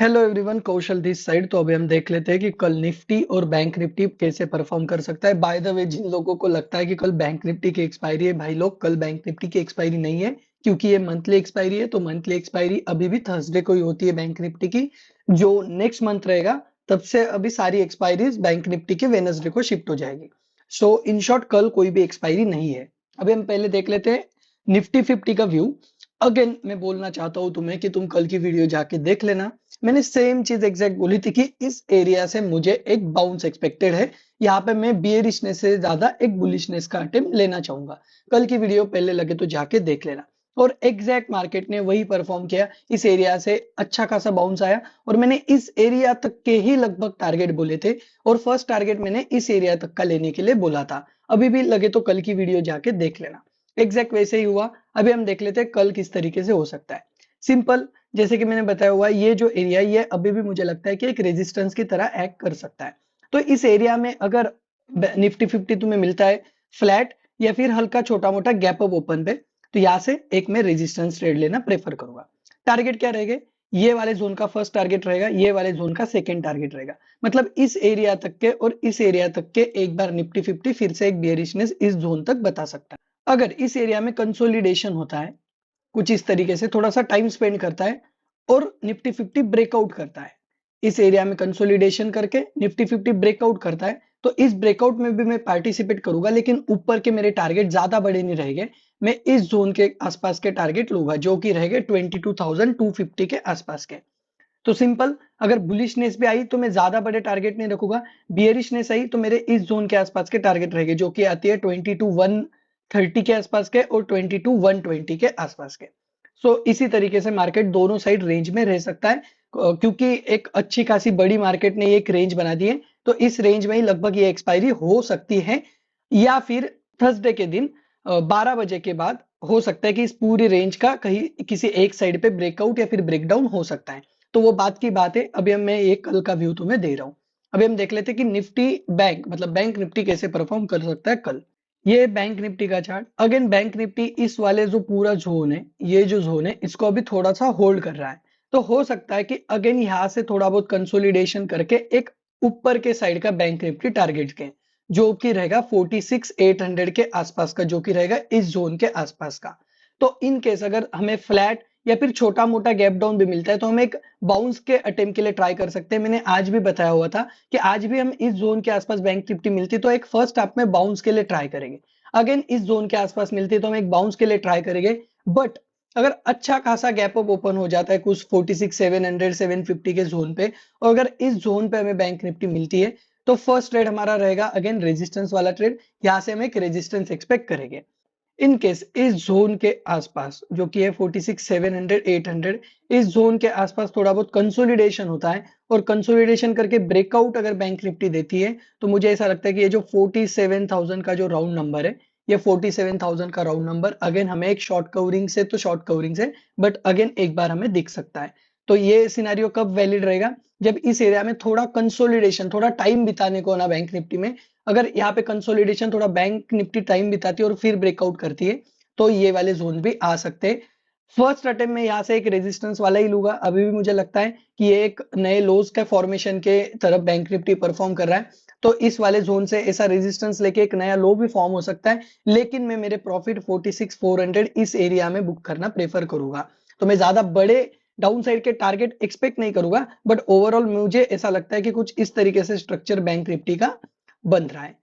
Hello everyone, Kaushal this side. तो अभी हम देख लेते हैं कि कल निफ्टी और बैंक निफ्टी कैसे परफॉर्म कर सकता है। बाय द वे, जिन लोगों को लगता है कि कल बैंक निफ्टी की एक्सपायरी है, भाई लोग, कल बैंक निफ्टी की एक्सपायरी नहीं है, क्योंकि ये मंथली एक्सपायरी है। तो मंथली एक्सपायरी अभी भी थर्सडे को ही होती है बैंक निफ्टी की। जो नेक्स्ट मंथ रहेगा तब से अभी सारी एक्सपायरीज बैंक निफ्टी के वेनसडे को शिफ्ट हो जाएगी। सो इन शॉर्ट कल कोई भी एक्सपायरी नहीं है। अभी हम पहले देख लेते हैं निफ्टी 50 का व्यू। अगेन मैं बोलना चाहता हूं तुम्हें कि तुम कल की वीडियो जाके देख लेना। मैंने सेम चीज एग्जैक्ट बोली थी कि इस एरिया से मुझे एक बाउंस एक्सपेक्टेड है। यहाँ पे मैं बियरिशनेस से ज्यादा एक बुलिशनेस का अटेम्प्ट लेना चाहूंगा। कल की वीडियो पहले लगे तो जाके देख लेना। और एग्जैक्ट मार्केट ने वही परफॉर्म किया। इस एरिया से अच्छा खासा बाउंस आया और मैंने इस एरिया तक के ही लगभग टारगेट बोले थे। और फर्स्ट टारगेट मैंने इस एरिया तक का लेने के लिए बोला था। अभी भी लगे तो कल की वीडियो जाके देख लेना। एग्जैक्ट वैसे ही हुआ। अभी हम देख लेते हैं कल किस तरीके से हो सकता है। सिंपल, जैसे कि मैंने बताया हुआ, ये जो एरिया, ये अभी भी मुझे लगता है कि एक रेजिस्टेंस की तरह एक्ट कर सकता है। तो इस एरिया में अगर निफ्टी 50 तुम्हें मिलता है फ्लैट या फिर हल्का छोटा मोटा गैप अप ओपन पे, तो यहाँ से एक मैं रेजिस्टेंस ट्रेड लेना प्रेफर करूंगा। टारगेट क्या रहेगा? ये वाले जोन का फर्स्ट टारगेट रहेगा, ये वाले जोन का सेकंड टारगेट रहेगा। मतलब इस एरिया तक के और इस एरिया तक के एक बार निफ्टी 50 फिर से एक बियरिशनेस इस जोन तक बता सकता है। अगर इस एरिया में कंसोलिडेशन होता है कुछ इस तरीके से, थोड़ा सा टाइम स्पेंड करता है और निफ्टी 50 ब्रेकआउट करता है, इस एरिया में कंसोलिडेशन करके निफ्टी 50 ब्रेकआउट करता है, तो इस ब्रेकआउट में भी मैं पार्टिसिपेट करूंगा। लेकिन ऊपर के मेरे टारगेट ज्यादा बड़े नहीं रहेंगे। मैं इस जोन के आसपास के टारगेट लूंगा जो कि रहेंगे 22,250 के आसपास के। तो सिंपल, अगर बुलिशनेस भी आई तो मैं ज्यादा बड़े टारगेट नहीं रखूंगा। बियरिशनेस आई तो मेरे इस जोन के आसपास के टारगेट रहेंगे जो कि आती है 22,130 के आसपास के और 22,120 के आसपास के। सो इसी तरीके से मार्केट दोनों साइड रेंज में रह सकता है। क्योंकि एक अच्छी खासी बड़ी मार्केट ने एक रेंज बना दी है, तो इस रेंज में ही लगभग ये एक्सपायरी हो सकती है। या फिर थर्सडे के दिन 12 बजे के बाद हो सकता है कि इस पूरी रेंज का कहीं किसी एक साइड पे ब्रेकआउट या फिर ब्रेकडाउन हो सकता है। तो वो बात की बात है। अभी मैं एक कल का व्यू तुम्हें दे रहा हूँ। अभी हम देख लेते हैं कि निफ्टी बैंक, मतलब बैंक निफ्टी कैसे परफॉर्म कर सकता है कल। ये बैंक निफ्टी का चार्ट। अगेन बैंक निफ्टी इस वाले जो पूरा जोन है, ये जो जोन है, इसको अभी थोड़ा सा होल्ड कर रहा है। तो हो सकता है कि अगेन यहाँ से थोड़ा बहुत कंसोलिडेशन करके एक ऊपर के साइड का बैंक निफ्टी टारगेट के, जो कि रहेगा 46,800 के आसपास का, जो कि रहेगा इस जोन के आसपास का। तो इन केस अगर हमें फ्लैट या फिर छोटा मोटा गैप डाउन भी मिलता है तो हम एक बाउंस के अटेम्प्ट के लिए ट्राई कर सकते हैं। मैंने आज भी बताया हुआ था कि आज भी हम इस जोन के आसपास बैंक निफ्टी मिलती तो एक फर्स्ट हाफ में बाउंस के लिए ट्राई करेंगे। अगेन इस जोन के आसपास मिलती तो हम एक बाउंस के लिए ट्राई करेंगे। बट अगर अच्छा खासा गैप अप ओपन हो जाता है कुछ 46,700 750 के जोन पे, और अगर इस जोन पे हमें बैंक निफ्टी मिलती है, तो फर्स्ट ट्रेड हमारा रहेगा अगेन रेजिस्टेंस वाला ट्रेड। यहाँ से हम एक रेजिस्टेंस एक्सपेक्ट करेंगे। इन केस इस जोन के आसपास, जो कि है 46,700 800, इस जोन के आसपास थोड़ा बहुत कंसोलिडेशन होता है और कंसोलिडेशन करके ब्रेकआउट अगर बैंक निफ्टी देती है, तो मुझे ऐसा लगता है कि ये जो 47,000 का जो राउंड नंबर है, ये 47,000 का राउंड नंबर अगेन हमें एक शॉर्ट कवरिंग से, तो शॉर्ट कवरिंग से, बट अगेन एक बार हमें दिख सकता है। तो ये सिनेरियो कब वैलिड रहेगा? जब इस एरिया में थोड़ा कंसोलिडेशन, थोड़ा टाइम बिताने को ना बैंक निफ्टी में, अगर यहाँ पे कंसोलिडेशन थोड़ा बैंक निफ्टी टाइम बिताती है और फिर ब्रेकआउट करती है, तो ये वाले जोन भी आ सकते हैं। फर्स्ट अटेम्प्ट में यहाँ से एक रेजिस्टेंस वाला ही लूंगा। अभी भी मुझे लगता है कि ये एक नए लोज का फॉर्मेशन के तरफ बैंक निफ्टी परफॉर्म कर रहा है। तो इस वाले जोन से ऐसा रेजिस्टेंस लेके एक नया लो भी फॉर्म हो सकता है। लेकिन मैं मेरे प्रॉफिट 46,400 इस एरिया में बुक करना प्रेफर करूंगा। तो मैं ज्यादा बड़े डाउन साइड के टारगेट एक्सपेक्ट नहीं करूंगा, बट ओवरऑल मुझे ऐसा लगता है कि कुछ इस तरीके से स्ट्रक्चर बैंक निफ्टी का बन रहा है,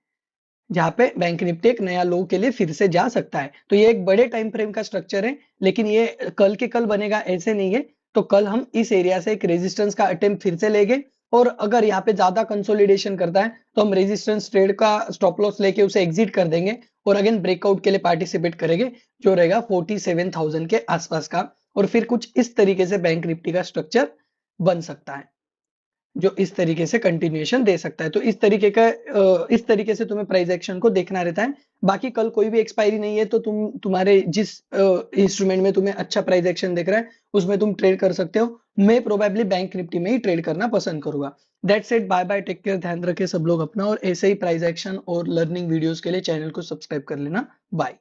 जहां पे बैंक निफ्टी एक नया लो के लिए फिर से जा सकता है। तो ये एक बड़े टाइम फ्रेम का स्ट्रक्चर है, लेकिन ये कल के कल बनेगा ऐसे नहीं है। तो कल हम इस एरिया से एक रेजिस्टेंस का अटेम्प्ट फिर से लेंगे, और अगर यहाँ पे ज्यादा कंसोलिडेशन करता है तो हम रेजिस्टेंस ट्रेड का स्टॉप लॉस लेके उसे एग्जिट कर देंगे और अगेन ब्रेकआउट के लिए पार्टिसिपेट करेंगे, जो रहेगा 47,000 के आसपास का। और फिर कुछ इस तरीके से बैंक निफ्टी का स्ट्रक्चर बन सकता है, जो इस तरीके से कंटिन्यूएशन दे सकता है। तो इस तरीके का इस तरीके से तुम्हें प्राइस एक्शन को देखना रहता है। बाकी कल कोई भी एक्सपायरी नहीं है, तो तुम्हारे जिस इंस्ट्रूमेंट में तुम्हें अच्छा प्राइस एक्शन दिख रहा है उसमें तुम ट्रेड कर सकते हो। मैं प्रोबेबली बैंक निफ्टी में ही ट्रेड करना पसंद करूंगा। That's it, bye bye, take care, ध्यान रखे सब लोग अपना, और ऐसे ही प्राइस एक्शन और लर्निंग वीडियोस के लिए चैनल को सब्सक्राइब कर लेना। बाय।